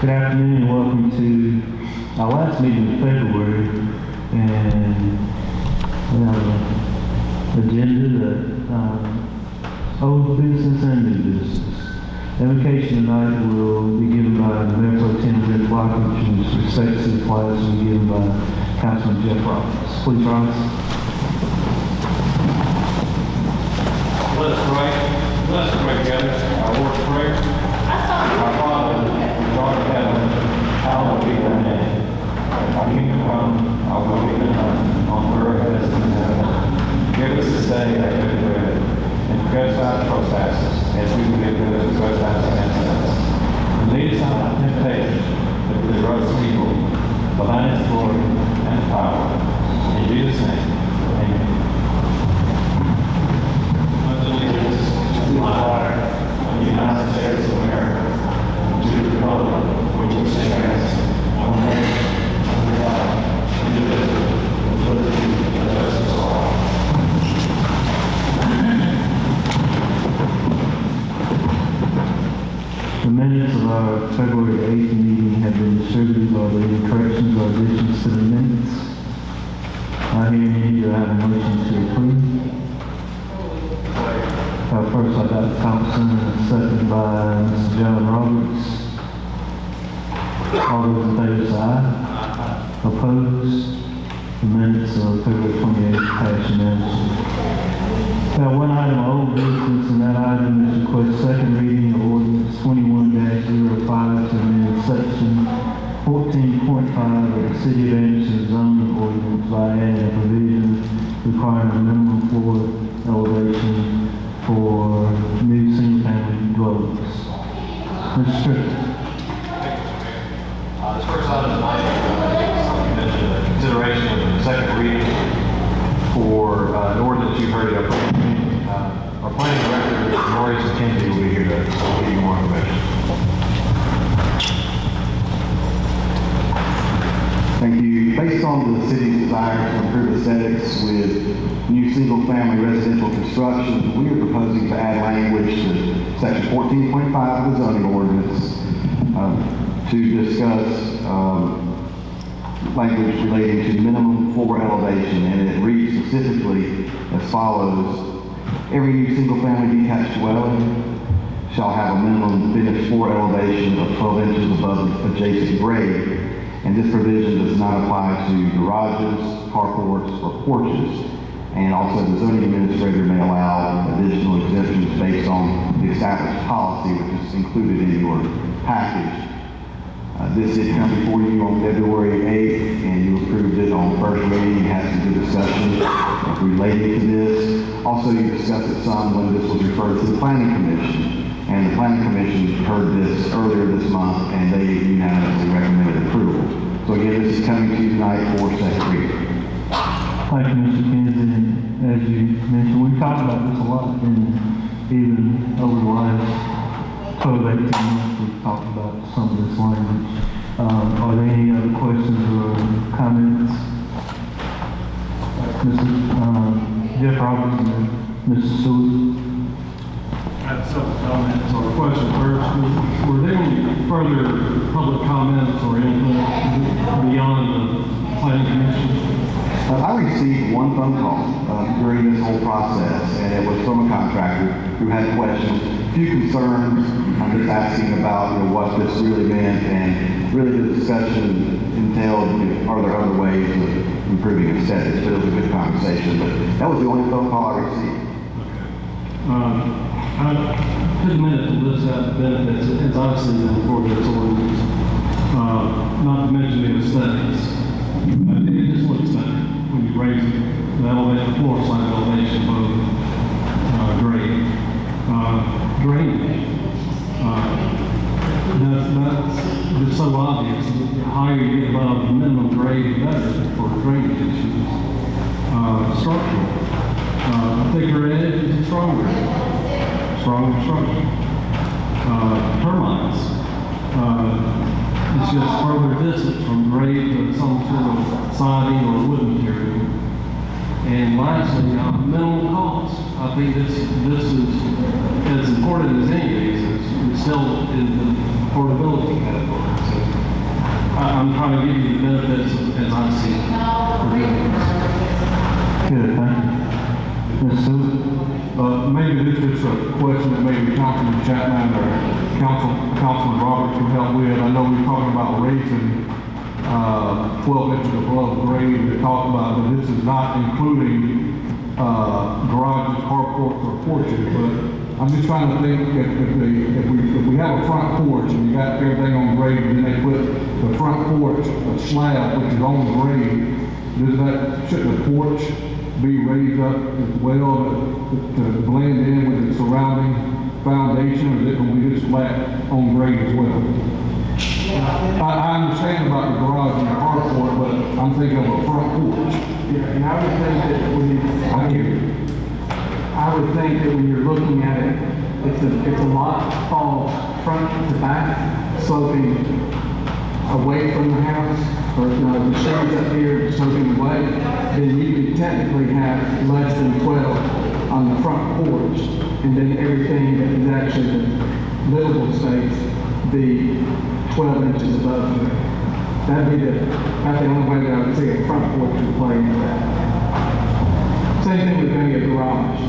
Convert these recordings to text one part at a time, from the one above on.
Good afternoon and welcome to our last meeting in February, and we have an agenda that old business and new business. Invocation tonight will be given by the Mayor Pro Tem Jeff Lockridge, and his respects to the class will be given by Councilman Jeff Roberts. Please rise. Let us pray together. Our Lord's Prayer. Our Father, who art in heaven, hallowed be thy name. Thy kingdom come, thy will be done, on earth as it is in heaven. Give us this day our daily bread, and forgive us our trespasses, as we forgive those who trespass against us. And lead us not into temptation, but deliver us from evil. For thine is the glory and the power. In Jesus' name, amen. To the flag of the United States of America, to the republic which stands one nation under God, indivisible, with liberty and justice for all. The minutes of our February 8th meeting have been distributed. Are there any corrections or additions to the minutes? I hear any. Do I have a motion to approve? First, I got Thompson, and second by Mr. John Roberts. All those in favor say aye. Opposed? The minutes of February 28th pass unanimously. Now, one item of old business, and that item is request second reading of ordinance 21-05 to amend section 14.5 of the City of Anderson zoning ordinance by adding a provision requiring a minimum floor elevation for new single-family dwellings. Mr. Strickland. This first item is consideration of the second reading for an ordinance you've heard of. Our planning director, Maurice McKenzie, will be here to give you more information. Thank you. Based on the city's desire to improve aesthetics with new single-family residential construction, we are proposing to add language to section 14.5 of the zoning ordinance to discuss language relating to minimum floor elevation, and it reads specifically as follows. Every new single-family detached dwelling shall have a minimum finished floor elevation of 12 inches above the adjacent grade, and this provision does not apply to garages, carports, or porches. And also the zoning administrator may allow additional exemptions based on the established policy, which is included in your package. This did come before you on February 8th, and you approved it on first reading and had some good discussion related to this. Also, you discussed it some when this was referred to the Planning Commission, and the Planning Commission heard this earlier this month, and they unanimously recommended approval. So again, this is coming to you tonight for second reading. Thank you, Mr. Kinsey. And as you mentioned, we've talked about this a lot, and even over the last 12, 18 months, we've talked about some of this language. Are there any other questions or comments? Mr. Jeff Roberts and Mr. Stewart. I have several comments or questions. First, were there any further public comments or input beyond the Planning Commission? I received one phone call during this whole process, and it was from a contractor who had questions, a few concerns. I'm just asking about what this really meant, and really the discussion entailed, are there other ways of improving aesthetics? But it was a good conversation, but that was the only phone call I received. Okay. I took a minute to list out the benefits as I see them for this ordinance, not to mention the aesthetics. It just looks better when you raise the elevation, floor side elevation above grade. Drainage. That's just so obvious. The higher you get above the minimum grade, the better for drainage issues. Structural. Thicker edge is stronger structure. Termites. It's just further distance from grade to some sort of siding or wood material. And lastly, minimal cost. I think this is as important as any of these. It's still in the affordability category. So as I see it. We're doing this. Good, thank you. Ms. Sue? Maybe this is a question that maybe Councilman Chapman or Councilman Roberts can help with. I know we're talking about raising 12 inches above grade. We talked about that this is not including garages, carports, or porches. But I'm just trying to think if we have a front porch and you got everything on grade, and then they put the front porch, a slab which is on grade, shouldn't the porch be raised up as well to blend in with the surrounding foundation, or is it going to be just flat on grade as well? I understand about the garage and the carport, but I'm thinking of a front porch. Yeah, and I would think that when you're looking at it, it's a lot falls front to back, sloping away from the house. Or if the stairs up here sloping away, then you could technically have less than 12 on the front porch, and then everything that is actually the livable space be 12 inches above it. That's the only way that I would see a front porch would play into that. Same thing with maybe a garage.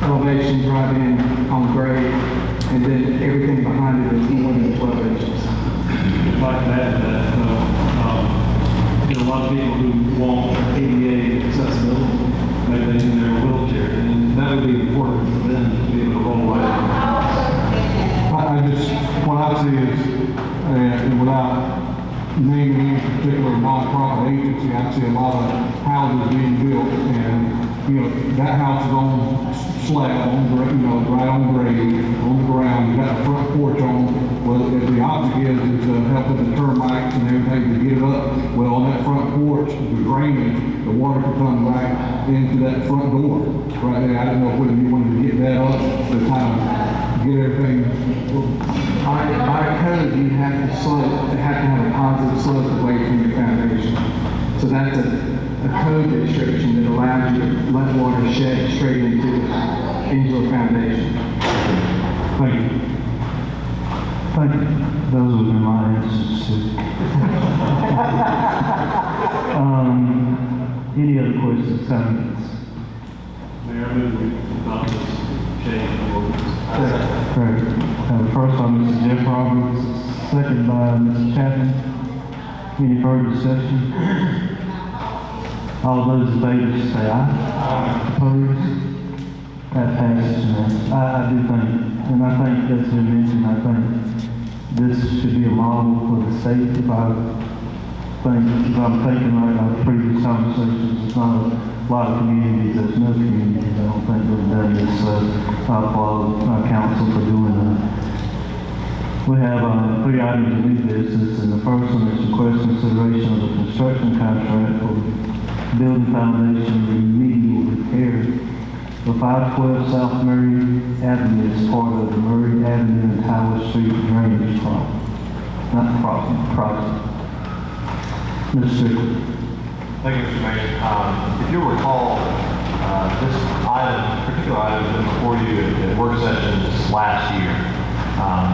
Elevation, drive in on grade, and then everything behind it is more than 12 inches. If I can add to that, there are a lot of people who want ADA accessibility, maybe in their wheelchair, and that would be important for them to be able to roll right. What I see is, and without naming any particular nonprofit agency, I see a lot of houses being built, and that house is on slab, right on grade, on the ground. You got the front porch on. Well, if the object is to help with the termites and everything to get it up, well, on that front porch, the drainage, the water could come right into that front door right there. I don't know whether you wanted to get that up to kind of get everything. By code, you have to have a positive slope away from your foundation. So that's a code restriction that allows you to let water shed straight into a foundation. Thank you. Thank you. Those would be my answers to. Any other questions, comments? Mayor, I move we adopt this change of ordinance. Great. First by Mr. Jeff Roberts, second by Mr. Chapman. Any further discussion? All those in favor say aye. Opposed? That passes unanimously. I do think, and I think that's been mentioned, I think this should be a model for the state. If I'm thinking right about previous conversations, there's not a lot of communities, there's no communities, I don't think we've done this, so I applaud our council for doing that. We have 3 items of new business, and the first one is request consideration of the construction contract for building foundation remedial repair for 512 South Murray Avenue as part of the Murray Avenue and Tower Street drainage project. Mr. Strickland. Thank you, Mr. Mayor. If you'll recall, this particular item has been before you at work sessions last year.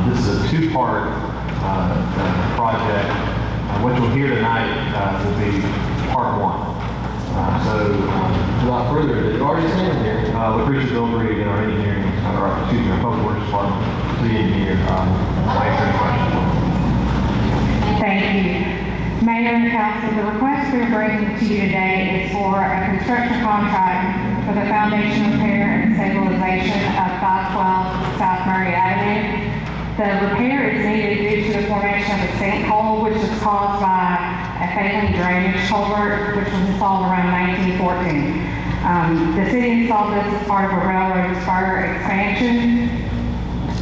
This is a 2-part project. What you'll hear tonight will be part 1. Without further ado, already standing here, Lucretia Bilbrey in our engineering, our public works department, the engineer, will answer any questions. Thank you. Mayor and Council, the request we're bringing to you today is for a construction contract for the foundation repair and stabilization of 512 South Murray Avenue. The repair is needed due to the formation of a sinkhole, which was caused by a failing drainage culvert, which was installed around 1914. The city installed this as part of a railroad spur expansion.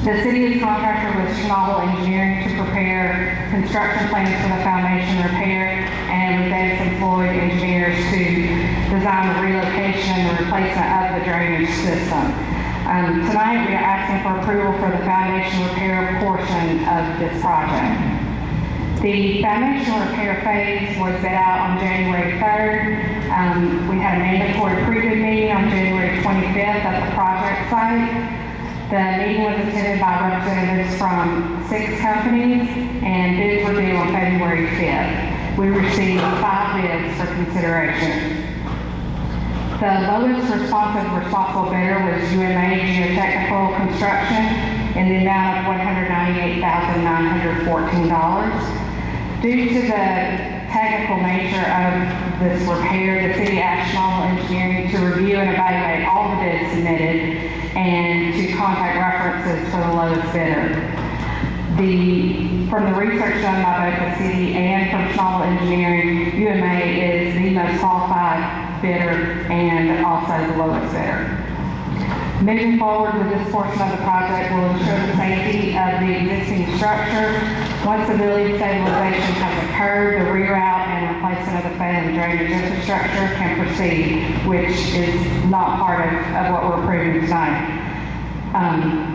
The city is contractor with Schnabel Engineering to prepare construction plans for the foundation repair, and they've employed engineers to design the relocation and the replacement of the drainage system. Tonight we are asking for approval for the foundation repair portion of this project. The foundation repair phase was bid out on January 3rd. We had a mandatory pre-bid meeting on January 25th at the project site. The meeting was attended by representatives from 6 companies, and bids were due on February 5th. we received 5 bids for consideration. The lowest responsible bidder was UMA Geotechnical Construction in the amount of $198,914. Due to the technical nature of this repair, the city asked Schnabel Engineering to review and evaluate all the bids submitted and to contact references for the lowest bidder. From the research done by both the city and from Schnabel Engineering, UMA is the most qualified bidder and also the lowest bidder. Moving forward with this portion of the project will ensure the safety of the existing structure. Once the building stabilization has occurred, the reroute and replacement of the failing drainage infrastructure can proceed, which is not part of what we're approving tonight.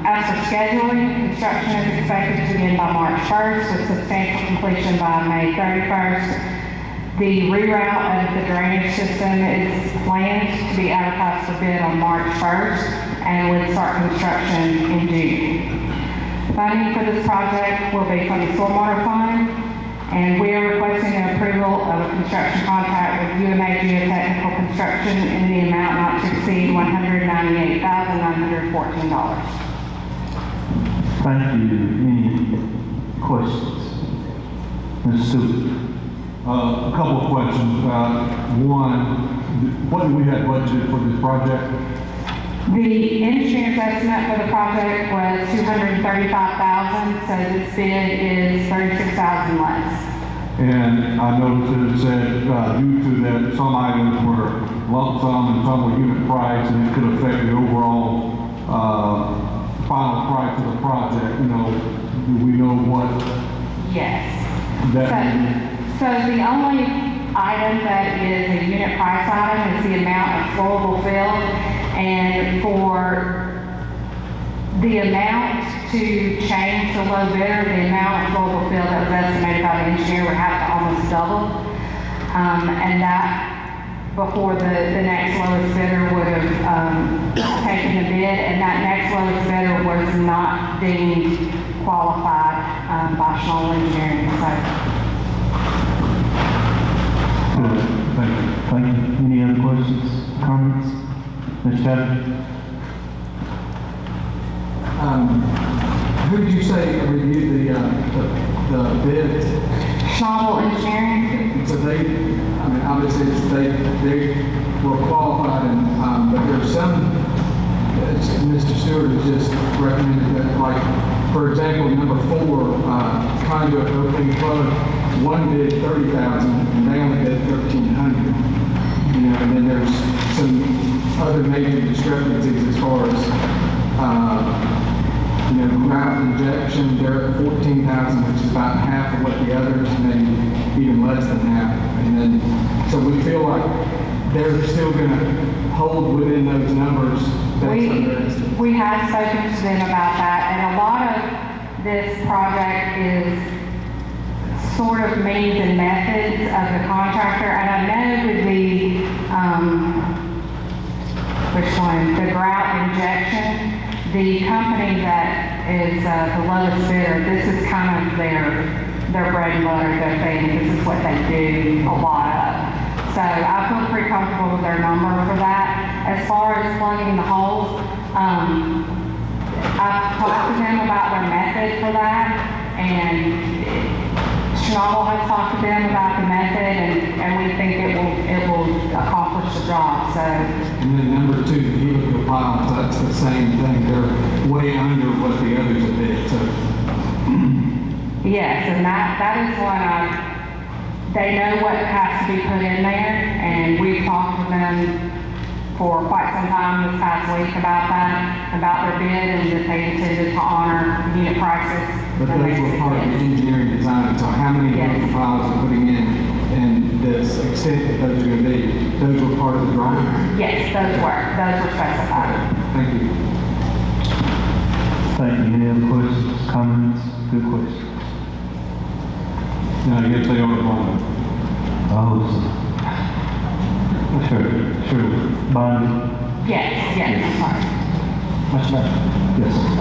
As for scheduling, construction is expected to begin by March 1st with substantial completion by May 31st. The reroute of the drainage system is planned to be advertised for bid on March 1st and would start construction in June. Funding for this project will be from the Stormwater Fund, and we are requesting an approval of a construction contract with UMA Geotechnical Construction in the amount not to exceed $198,914. Thank you. Any questions? Ms. Stewart? A couple of questions. One, what do we have budgeted for this project? The engineer's estimate for the project was $235,000, so this bid is $36,000 less. And I noticed that it said, due to that some items were lump sum and some were unit price, and it could affect the overall, final price of the project, do we know what Yes. that So the only item that is a unit price item is the amount of flowable fill. And for the amount to change the low bidder, the amount of flowable fill that was estimated by the engineer would have to almost double. And that before the next lowest bidder would have taken the bid, and that next lowest bidder was not deemed qualified by Schnabel Engineering. So. Thank you. Thank you. Any other questions, comments? Ms. Chadwick? Who did you say reviewed the bids? Schnabel Engineering? So obviously they were qualified, and but there's some, as Mr. Stewart has just recommended that, like, for example, number 4, conduit opening plug, one bid $30,000 and they only bid $1,300. And then there's some other major discrepancies as far as grout injection. They're at $14,000, which is about half of what the others, maybe even less than half. And then, so we feel like they're still going to hold within those numbers. We have spoken to them about that, and a lot of this project is sort of means and methods of the contractor. And I know with the grout injection, the company that is the lowest bidder, this is kind of their bread and butter, their thing. This is what they do a lot of. So I feel pretty comfortable with their number for that. As far as plugging the holes, I've talked to them about their method for that, and Schnabel has talked to them about the method, and we think it will accomplish the job. So. And then number 2, the helical piles, that's the same thing. They're way under what the others have bid. So. Yes, and that is one they know what has to be put in there, and we've talked with them for quite some time this past week about that, about their bid, and that they intended to honor unit prices. But those were part of the engineering design, so how many helical piles are putting in, and the extent that those are going to be, those were part of the drawing? Yes, those were specified. Thank you. Thank you. Any other questions, comments? Good question. Now, yes, they are bonded. I hope so. Sure. Bonnie? Yes, I'm sorry. Mr. Mayor. Yes, sir.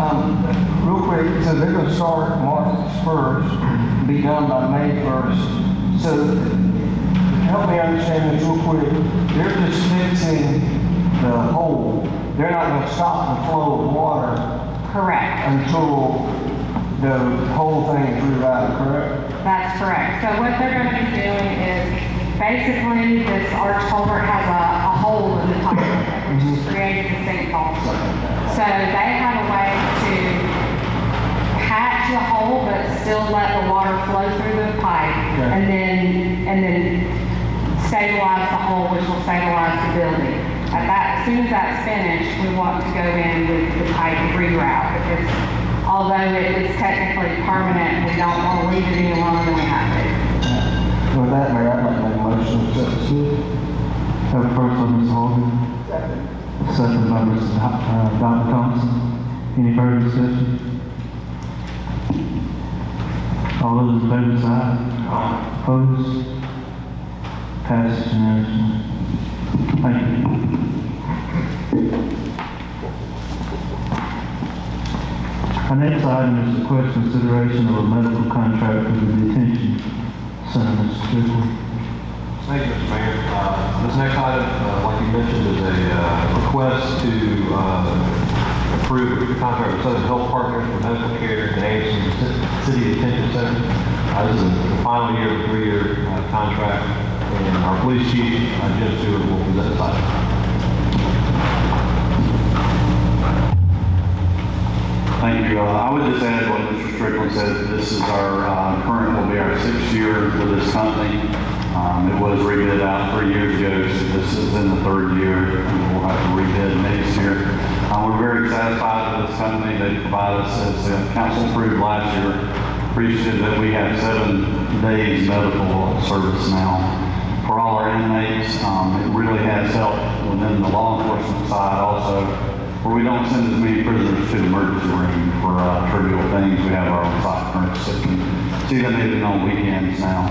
Real quick, so they're gonna start March 1st, be done by May 1st, So, help me understand this real quick. They're just fixing the hole. They're not gonna stop the flow of water Correct. until the whole thing is rerouted, correct? That's correct. So what they're going to be doing is, basically, this arch culvert has a hole in the top of it, which has created the sinkhole. So they have a way to patch the hole, but still let the water flow through the pipe, Okay. and then stabilize the hole, which will stabilize the building. As soon as that's finished, we want to go in with the pipe reroute, because although it is technically permanent, we don't want to leave it any longer than we have to. With that, Mayor, I'd like to make a motion to accept this bid. Have a first by Mr. Hogan, second by Mr. Dr. Thompson. Any further discussion? All those in favor say aye. Opposed? Passes unanimously. Thank you. Our next item is the request consideration of a medical contract for the detention center, Mr. Strickland. Thank you, Mr. Mayor. This next item, like you mentioned, is a request to approve a contract with Southern Health Partners for medical care in Anderson City Detention Center. This is the final year of a 3-year contract, and our police chief, Jim Stewart, will present this item. Thank you. I would just add what Mr. Strickland said. This is our current, will be our 6th year with this company. It was rebid out 3 years ago, so this is in the 3rd year, and we'll have to rebid next year. We're very satisfied with this company. They provide us, as the council approved last year, appreciative that we have 7 days medical service now for all our inmates. It really has helped within the law enforcement side also, where we don't send as many prisoners to the emergency room for trivial things. We have our own site nurse that can see them even on weekends now.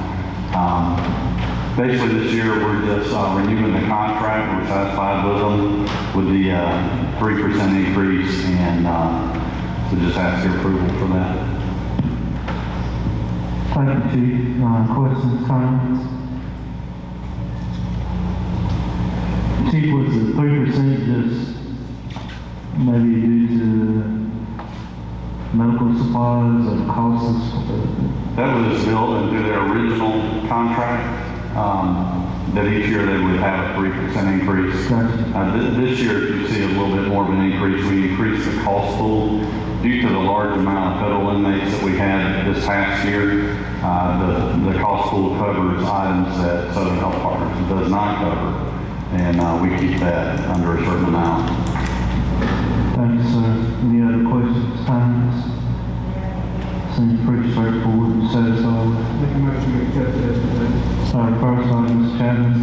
Basically this year we're just renewing the contract. We're satisfied with them with the 3% increase, and we just ask your approval for that. Thank you, Chief. Questions, comments? Chief, was the 3% just maybe due to medical supplies or costs? That was built into their original contract, that each year they would have a 3% increase. Gotcha. This year, you see a little bit more of an increase. We increased the cost pool due to the large amount of federal inmates that we had this past year. The cost pool covers items that Southern Health Partners does not cover, and we keep that under a certain amount. Thank you, sir. Any other questions, comments? Seems pretty straightforward and satisfied. Make a motion to accept it as presented. First by Mr. Chapman,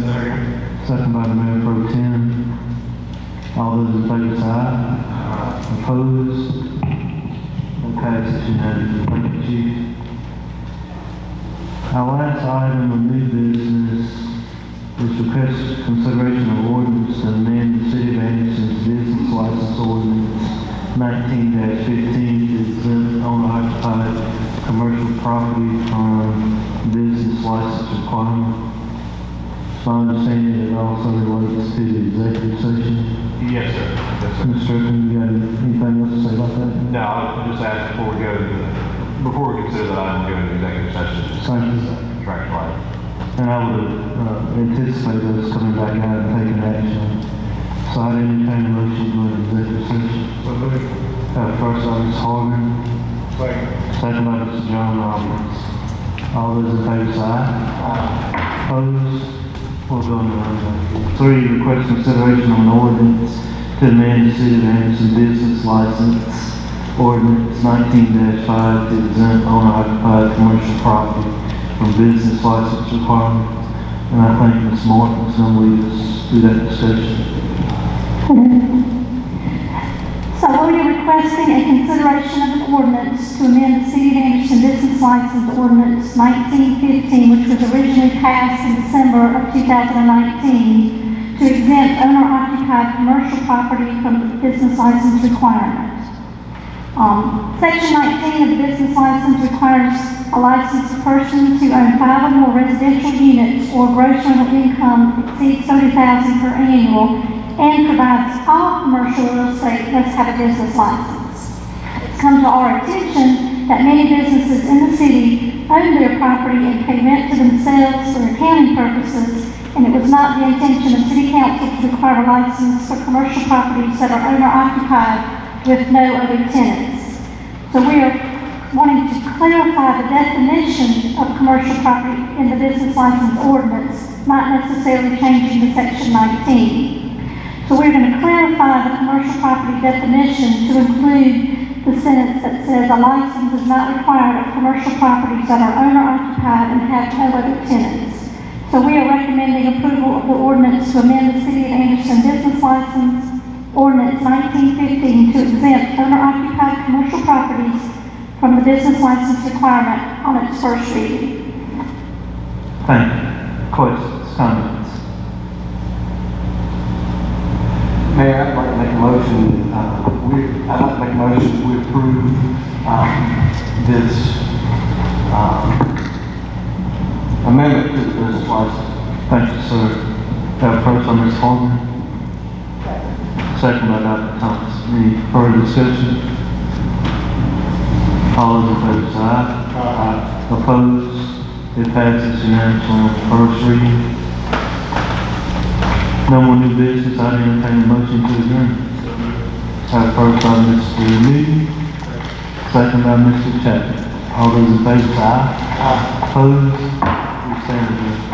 second by the Mayor Pro Tem. All those in favor say aye. Opposed? That passes unanimously. Thank you, Chief. Our last item of new business is request consideration of ordinance to amend the City of Anderson's business license ordinance 19-15 to exempt owner-occupied commercial property from business license requirement. So I understand it also relates to the executive session. Yes, sir. Yes, sir. Mr. Strickland, you got anything else to say about that? No, I'll just ask before we consider that item, go to the executive session. Thank you. Contractual item. And I would anticipate us coming back out and taking action. So I entertain a motion to go into executive session. First by Ms. Horgan, second by Mr. John Roberts. All those in favor say aye. Opposed? We'll go into executive. 3, request consideration of an ordinance to amend the City of Anderson business license ordinance 19-5 to exempt owner-occupied commercial property from business license requirements. And I think Ms. Martin is going to lead us through that discussion. So we're requesting a consideration of an ordinance to amend the City of Anderson Business License Ordinance 1915, which was originally passed in December of 2019, to exempt owner-occupied commercial property from the business license requirement. Section 19 of the business license requires a licensed person to own 5 or more residential units or gross rental income exceeds $30,000 per annual, and provides all commercial real estate must have a business license. It's come to our attention that many businesses in the city own their property and pay rent to themselves for accounting purposes, and it was not the intention of City Council to require a license for commercial properties that are owner-occupied with no other tenants. So we are wanting to clarify the definition of commercial property in the business license ordinance, not necessarily changing the section 19. So we're going to clarify the commercial property definition to include the sentence that says a license is not required of commercial properties that are owner-occupied and have no other tenants. So we are recommending approval of the ordinance to amend the City of Anderson business license ordinance 1915 to exempt owner-occupied commercial properties from the business license requirement on its first reading. Thank you. Questions, comments? Mayor, I'd like to make a motion, I'd like to make a motion we approve, this, amendment to the business license. Thank you, sir. Have first by Ms. Holman, second by Dr. Thomas. Any further discussion? All those in favor say aye. Aye. Opposed? It passes unanimously on first reading. No more new business. I entertain a motion to adjourn. Have first by Mr. Lee, second by Mr. Chapman. All those in favor say aye. Aye. Opposed? We stand adjourned.